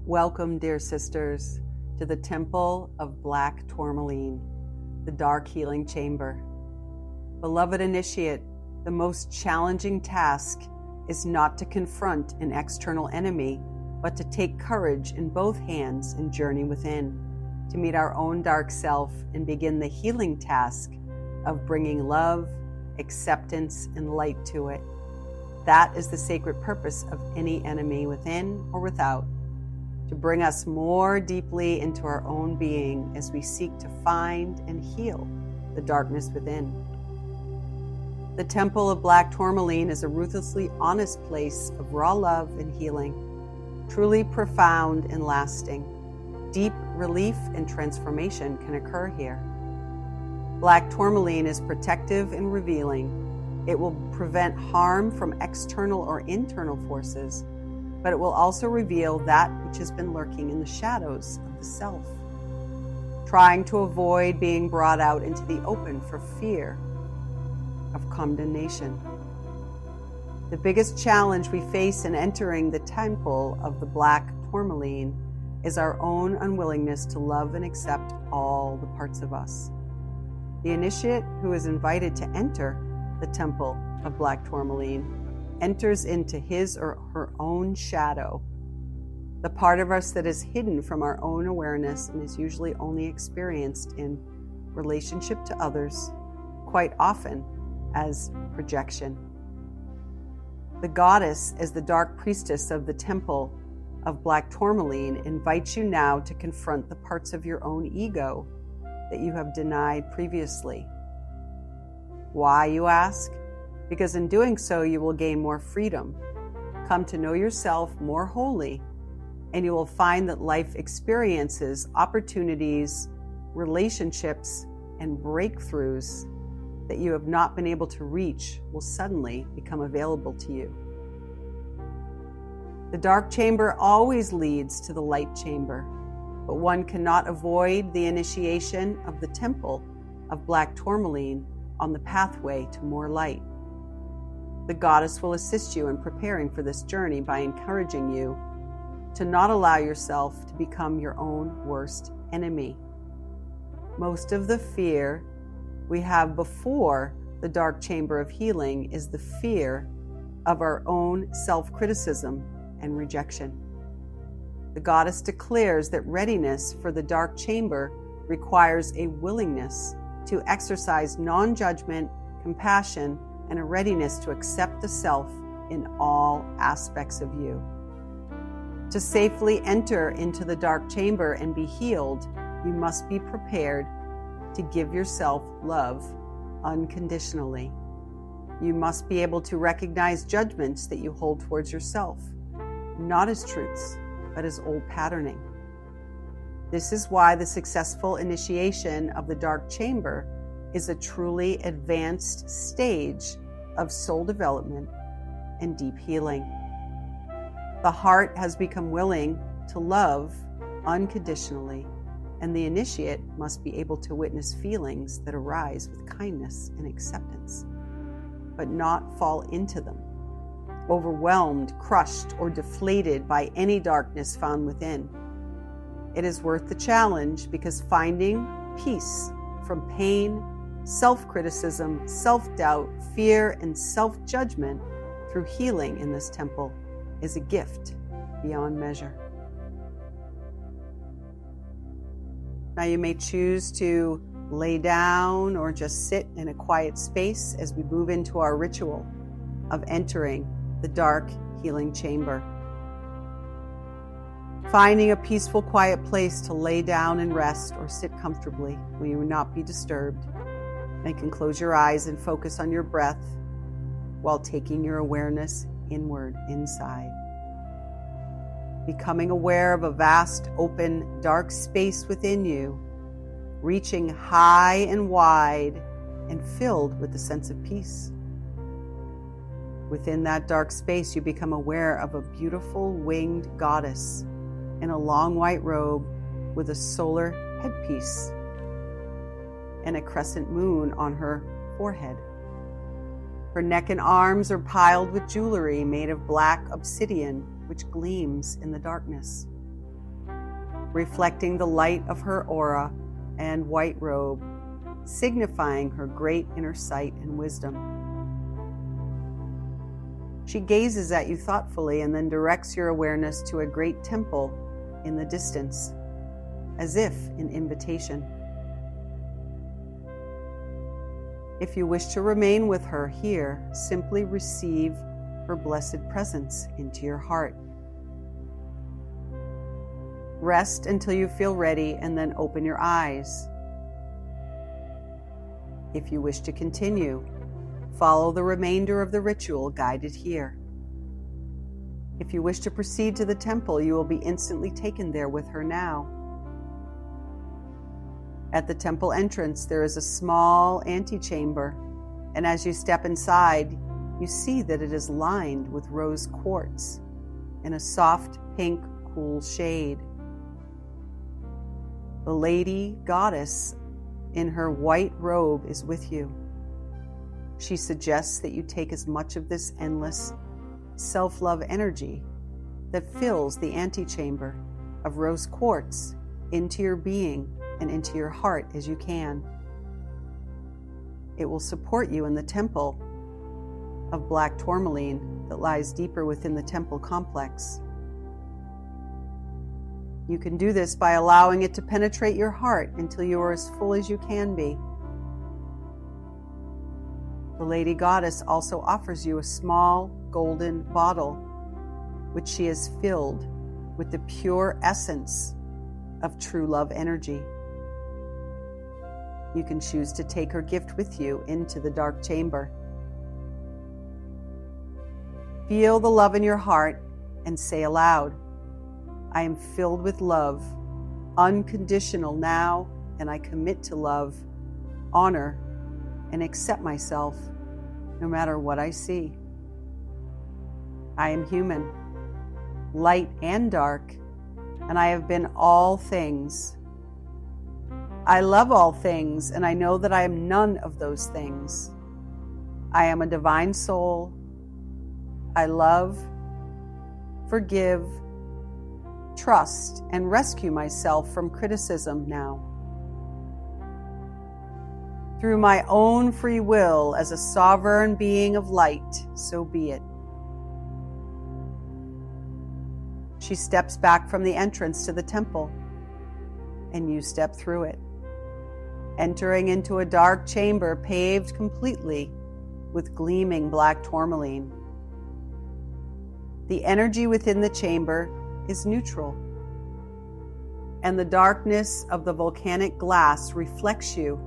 Welcome, dear sisters, to the Temple of Black Tourmaline, the Dark Healing Chamber. Beloved initiate, the most challenging task is not to confront an external enemy, but to take courage in both hands and journey within, to meet our own dark self and begin the healing task of bringing love, acceptance, and light to it. That is the sacred purpose of any enemy within or without, to bring us more deeply into our own being as we seek to find and heal the darkness within. The Temple of Black Tourmaline is a ruthlessly honest place of raw love and healing, truly profound and lasting. Deep relief and transformation can occur here. Black Tourmaline is protective and revealing. It will prevent harm from external or internal forces, but it will also reveal that which has been lurking in the shadows of the self, trying to avoid being brought out into the open for fear of condemnation. The biggest challenge we face in entering the Temple of the Black Tourmaline is our own unwillingness to love and accept all the parts of us. The initiate who is invited to enter the Temple of Black Tourmaline enters into his or her own shadow, the part of us that is hidden from our own awareness and is usually only experienced in relationship to others, quite often as projection. The goddess, as the dark priestess of the Temple of Black Tourmaline, invites you now to confront the parts of your own ego that you have denied previously. Why, you ask? Because in doing so, you will gain more freedom, come to know yourself more wholly, and you will find that life experiences, opportunities, relationships, and breakthroughs that you have not been able to reach will suddenly become available to you. The dark chamber always leads to the light chamber, but one cannot avoid the initiation of the Temple of Black Tourmaline on the pathway to more light. The goddess will assist you in preparing for this journey by encouraging you to not allow yourself to become your own worst enemy. Most of the fear we have before the dark chamber of healing is the fear of our own self-criticism and rejection. The goddess declares that readiness for the dark chamber requires a willingness to exercise non-judgment, compassion, and a readiness to accept the self in all aspects of you. To safely enter into the dark chamber and be healed, you must be prepared to give yourself love unconditionally. You must be able to recognize judgments that you hold towards yourself, not as truths, but as old patterning. This is why the successful initiation of the dark chamber is a truly advanced stage of soul development and deep healing. The heart has become willing to love unconditionally, and the initiate must be able to witness feelings that arise with kindness and acceptance, but not fall into them, overwhelmed, crushed, or deflated by any darkness found within. It is worth the challenge because finding peace from pain, self-criticism, self-doubt, fear, and self-judgment through healing in this temple is a gift beyond measure. Now you may choose to lay down or just sit in a quiet space as we move into our ritual of entering the dark healing chamber. Finding a peaceful, quiet place to lay down and rest or sit comfortably where you will not be disturbed. You can close your eyes and focus on your breath while taking your awareness inward, inside. Becoming aware of a vast, open, dark space within you, reaching high and wide and filled with a sense of peace. Within that dark space, you become aware of a beautiful winged goddess in a long white robe with a solar headpiece and a crescent moon on her forehead. Her neck and arms are piled with jewelry made of black obsidian, which gleams in the darkness. reflecting the light of her aura and white robe, signifying her great inner sight and wisdom. She gazes at you thoughtfully and then directs your awareness to a great temple in the distance, as if in invitation. If you wish to remain with her here, simply receive her blessed presence into your heart. Rest until you feel ready and then open your eyes. If you wish to continue, follow the remainder of the ritual guided here. If you wish to proceed to the temple, you will be instantly taken there with her now. At the temple entrance, there is a small antechamber, and as you step inside, you see that it is lined with rose quartz in a soft pink, cool shade. The lady goddess in her white robe is with you. She suggests that you take as much of this endless self-love energy that fills the antechamber of rose quartz into your being and into your heart as you can. It will support you in the temple of black tourmaline that lies deeper within the temple complex. You can do this by allowing it to penetrate your heart until you are as full as you can be. The Lady Goddess also offers you a small golden bottle, which she has filled with the pure essence of true love energy. You can choose to take her gift with you into the dark chamber. Feel the love in your heart and say aloud, "I am filled with love, unconditional now, and I commit to love, honor, and accept myself, no matter what I see. I am human, light and dark, and I have been all things. I love all things, and I know that I am none of those things. I am a divine soul. I love, forgive, trust, and rescue myself from criticism now. Through my own free will as a sovereign being of light, so be it." She steps back from the entrance to the temple, and you step through it, entering into a dark chamber paved completely with gleaming black tourmaline. The energy within the chamber is neutral, and the darkness of the volcanic glass reflects you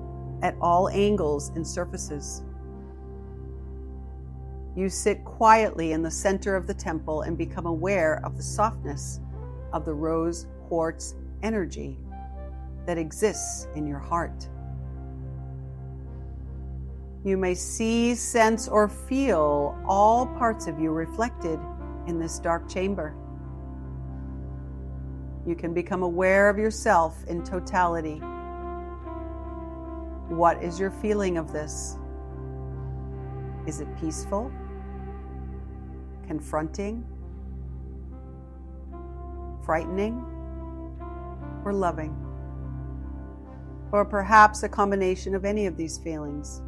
at all angles and surfaces. You sit quietly in the center of the temple and become aware of the softness of the rose quartz energy that exists in your heart. You may see, sense, or feel all parts of you reflected in this dark chamber. You can become aware of yourself in totality. What is your feeling of this? Is it peaceful, confronting, frightening, or loving? Or perhaps a combination of any of these feelings?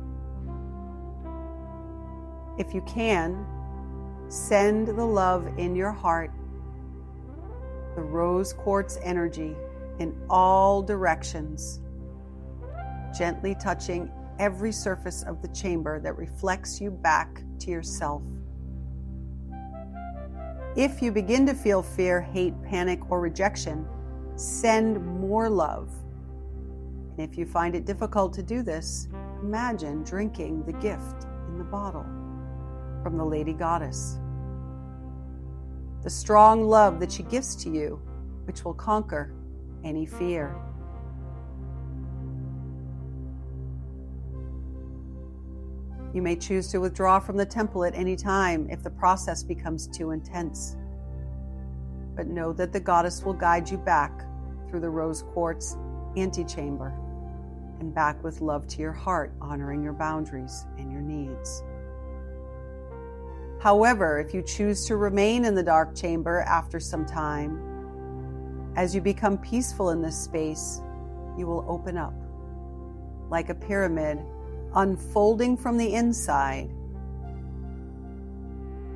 If you can, send the love in your heart, the rose quartz energy in all directions, gently touching every surface of the chamber that reflects you back to yourself. If you begin to feel fear, hate, panic, or rejection, send more love. And if you find it difficult to do this, imagine drinking the gift in the bottle from the Lady Goddess. The strong love that she gives to you, which will conquer any fear. You may choose to withdraw from the temple at any time if the process becomes too intense. But know that the goddess will guide you back through the rose quartz antechamber and back with love to your heart, honoring your boundaries and your needs. However, if you choose to remain in the dark chamber after some time, As you become peaceful in this space, you will open up like a pyramid, unfolding from the inside,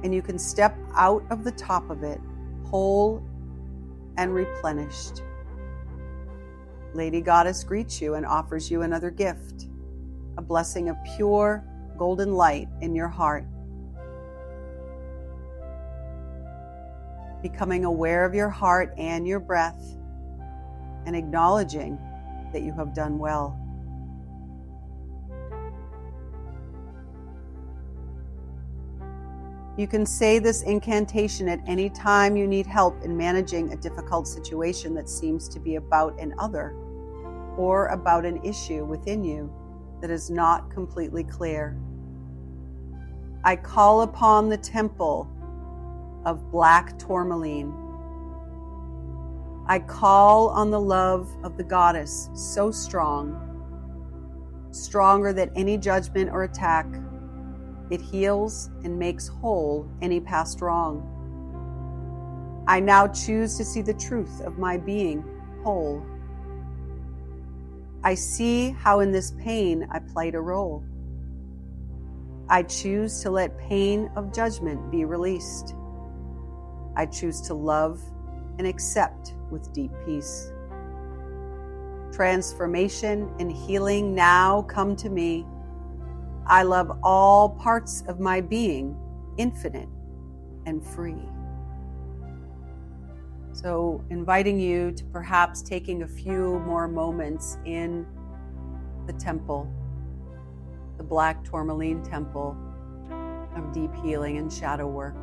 and you can step out of the top of it whole and replenished. Lady Goddess greets you and offers you another gift, a blessing of pure golden light in your heart. Becoming aware of your heart and your breath, and acknowledging that you have done well. You can say this incantation at any time you need help in managing a difficult situation that seems to be about an other, or about an issue within you that is not completely clear. I call upon the temple of black tourmaline. I call on the love of the goddess, so strong, stronger than any judgment or attack. It heals and makes whole any past wrong. I now choose to see the truth of my being whole. I see how in this pain I played a role. I choose to let pain of judgment be released. I choose to love and accept with deep peace. Transformation and healing now come to me. I love all parts of my being, infinite and free. So, inviting you to perhaps taking a few more moments in the temple, the Black Tourmaline Temple of deep healing and shadow work,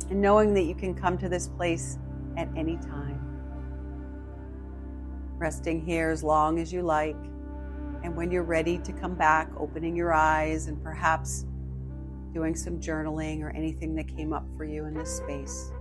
and knowing that you can come to this place at any time. Resting here as long as you like. And when you're ready to come back, opening your eyes and perhaps doing some journaling or anything that came up for you in this space.